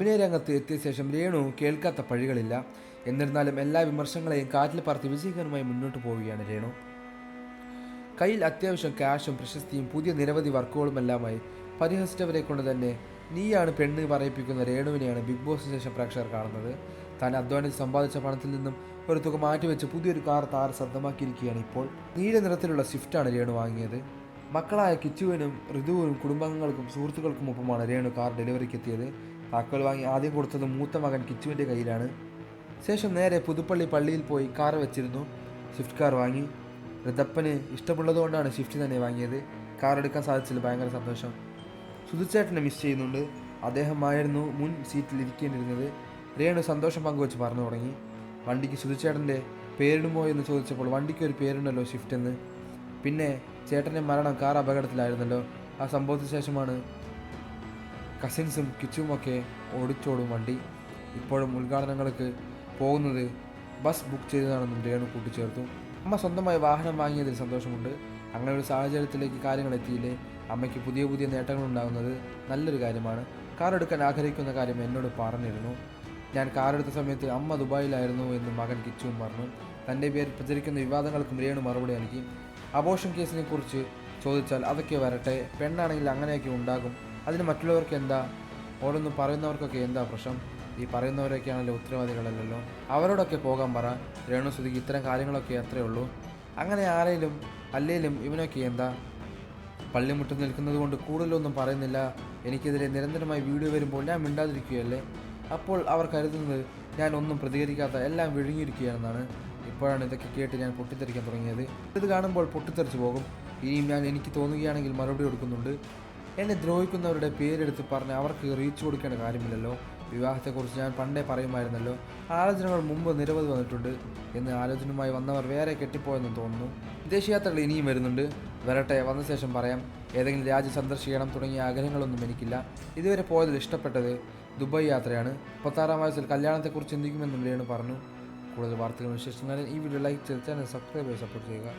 അഭിനയരംഗത്ത് എത്തിയ ശേഷം രേണു കേൾക്കാത്ത പഴികളില്ല. എന്നിരുന്നാലും എല്ലാ വിമർശനങ്ങളെയും കാറ്റിൽ പറത്തി വിജയകരമായി മുന്നോട്ട് പോവുകയാണ് രേണു. കയ്യിൽ അത്യാവശ്യം ക്യാഷും പ്രശസ്തിയും പുതിയ നിരവധി വർക്കുകളുമെല്ലാമായി പരിഹസിച്ചവരെ കൊണ്ട് തന്നെ നീയാണ് പെണ്ണ് പറയിപ്പിക്കുന്ന രേണുവിനെയാണ് ബിഗ് ബോസിന് ശേഷം പ്രേക്ഷകർ കാണുന്നത്. താൻ അധ്വാനിച്ച് സമ്പാദിച്ച പണത്തിൽ നിന്നും ഒരു തുക മാറ്റിവെച്ച് പുതിയൊരു കാർ താരം സ്വന്തമാക്കിയിരിക്കുകയാണ് ഇപ്പോൾ. നീല നിറത്തിലുള്ള സ്വിഫ്റ്റാണ് രേണു വാങ്ങിയത്. മക്കളായ കിച്ചുവിനും ഋതുവിനും കുടുംബാംഗങ്ങൾക്കും സുഹൃത്തുക്കൾക്കും ഒപ്പമാണ് രേണു കാർ ഡെലിവറിക്ക് എത്തിയത്. താക്കോൽ വാങ്ങി ആദ്യം കൊടുത്തത് മൂത്ത മകൻ കിച്ചുവിൻ്റെ കയ്യിലാണ്. ശേഷം നേരെ പുതുപ്പള്ളി പള്ളിയിൽ പോയി കാർ വെച്ചിരുന്നു. സ്വിഫ്റ്റ് കാർ വാങ്ങി. ഋതപ്പന് ഇഷ്ടമുള്ളതുകൊണ്ടാണ് സ്വിഫ്റ്റ് തന്നെ വാങ്ങിയത്. കാർ എടുക്കാൻ സാധിച്ചതിൽ ഭയങ്കര സന്തോഷം. സുധിച്ചേട്ടനെ മിസ് ചെയ്യുന്നുണ്ട്. അദ്ദേഹമായിരുന്നു മുൻ സീറ്റിൽ ഇരിക്കേണ്ടിരുന്നത്. രേണു സന്തോഷം പങ്കുവച്ച് പറഞ്ഞു തുടങ്ങി. വണ്ടിക്ക് സുധിച്ചേട്ടൻ്റെ പേരിടുമോ എന്ന് ചോദിച്ചപ്പോൾ വണ്ടിക്ക് ഒരു പേരുണ്ടല്ലോ സ്വിഫ്റ്റ് എന്ന്. പിന്നെ ചേട്ടൻ്റെ മരണം കാർ അപകടത്തിലായിരുന്നല്ലോ. ആ സംഭവത്തിന് ശേഷമാണ് കസിൻസും കിച്ചുമൊക്കെ ഓടിച്ചോടും വണ്ടി. ഇപ്പോഴും ഉദ്ഘാടനങ്ങൾക്ക് പോകുന്നത് ബസ് ബുക്ക് ചെയ്തതാണെന്നും രേണു കൂട്ടിച്ചേർത്തു. അമ്മ സ്വന്തമായി വാഹനം വാങ്ങിയതിൽ സന്തോഷമുണ്ട്. അങ്ങനെ ഒരു സാഹചര്യത്തിലേക്ക് കാര്യങ്ങൾ എത്തിയില്ലേ. അമ്മയ്ക്ക് പുതിയ പുതിയ നേട്ടങ്ങൾ ഉണ്ടാകുന്നത് നല്ലൊരു കാര്യമാണ്. കാർ എടുക്കാൻ ആഗ്രഹിക്കുന്ന കാര്യം എന്നോട് പറഞ്ഞിരുന്നു. ഞാൻ കാറെടുത്ത സമയത്ത് അമ്മ ദുബായിലായിരുന്നു എന്ന് മകൻ കിച്ചുവും പറഞ്ഞു. തൻ്റെ പേരിൽ പ്രചരിക്കുന്ന വിവാദങ്ങൾക്കും രേണു മറുപടി നൽകി. അബോർഷൻ കേസിനെ കുറിച്ച് ചോദിച്ചാൽ അതൊക്കെ വരട്ടെ, പെണ്ണാണെങ്കിൽ അങ്ങനെയൊക്കെ ഉണ്ടാകും, അതിന് മറ്റുള്ളവർക്ക് എന്താ, ഓരോന്നും പറയുന്നവർക്കൊക്കെ എന്താ പ്രശ്നം, ഈ പറയുന്നവരൊക്കെയാണല്ലോ ഉത്തരവാദികളല്ലല്ലോ, അവരോടൊക്കെ പോകാൻ പറ. രേണു സുധിക്ക് ഇത്തരം കാര്യങ്ങളൊക്കെ അത്രയേ ഉള്ളൂ. അങ്ങനെ ആരെങ്കിലും അല്ലേലും ഇവനൊക്കെ എന്താ, പള്ളിമുറ്റം നിൽക്കുന്നത് കൊണ്ട് കൂടുതലൊന്നും പറയുന്നില്ല. എനിക്കെതിരെ നിരന്തരമായി വീഡിയോ വരുമ്പോൾ ഞാൻ മിണ്ടാതിരിക്കുകയല്ലേ. അപ്പോൾ അവർ കരുതുന്നത് ഞാൻ ഒന്നും പ്രതികരിക്കാത്ത എല്ലാം വിഴുങ്ങിയിരിക്കുകയാണെന്നാണ്. ഇപ്പോഴാണ് ഇതൊക്കെ കേട്ട് ഞാൻ പൊട്ടിത്തെറിക്കാൻ തുടങ്ങിയത്. ഇത് കാണുമ്പോൾ പൊട്ടിത്തെറിച്ച് പോകും. ഇനിയും ഞാൻ എനിക്ക് തോന്നുകയാണെങ്കിൽ മറുപടി കൊടുക്കുന്നുണ്ട്. എന്നെ ദ്രോഹിക്കുന്നവരുടെ പേരെടുത്ത് പറഞ്ഞ് അവർക്ക് റീച്ച് കൊടുക്കേണ്ട കാര്യമില്ലല്ലോ. വിവാഹത്തെക്കുറിച്ച് ഞാൻ പണ്ടേ പറയുമായിരുന്നല്ലോ. ആലോചനകൾ മുമ്പ് നിരവധി വന്നിട്ടുണ്ട് എന്ന് ആലോചനയുമായി വന്നവർ വേറെ കെട്ടിപ്പോയെന്ന് തോന്നുന്നു. വിദേശയാത്രകൾ ഇനിയും വരുന്നുണ്ട്. വരട്ടെ, വന്ന ശേഷം പറയാം. ഏതെങ്കിലും രാജ്യം സന്ദർശിക്കണം തുടങ്ങിയ ആഗ്രഹങ്ങളൊന്നും എനിക്കില്ല. ഇതുവരെ പോയതിൽ ഇഷ്ടപ്പെട്ടത് ദുബായ് യാത്രയാണ്. 36-ാം വയസ്സിൽ കല്യാണത്തെക്കുറിച്ച് ചിന്തിക്കുമെന്നും രേണു പറഞ്ഞു. കൂടുതൽ വാർത്തകളും വിശേഷങ്ങളും ഈ വീഡിയോ ലൈക്ക് ചെയ്ത് ചാനൽ സബ്സ്ക്രൈബ് ചെയ്ത് സപ്പോർട്ട് ചെയ്യുക.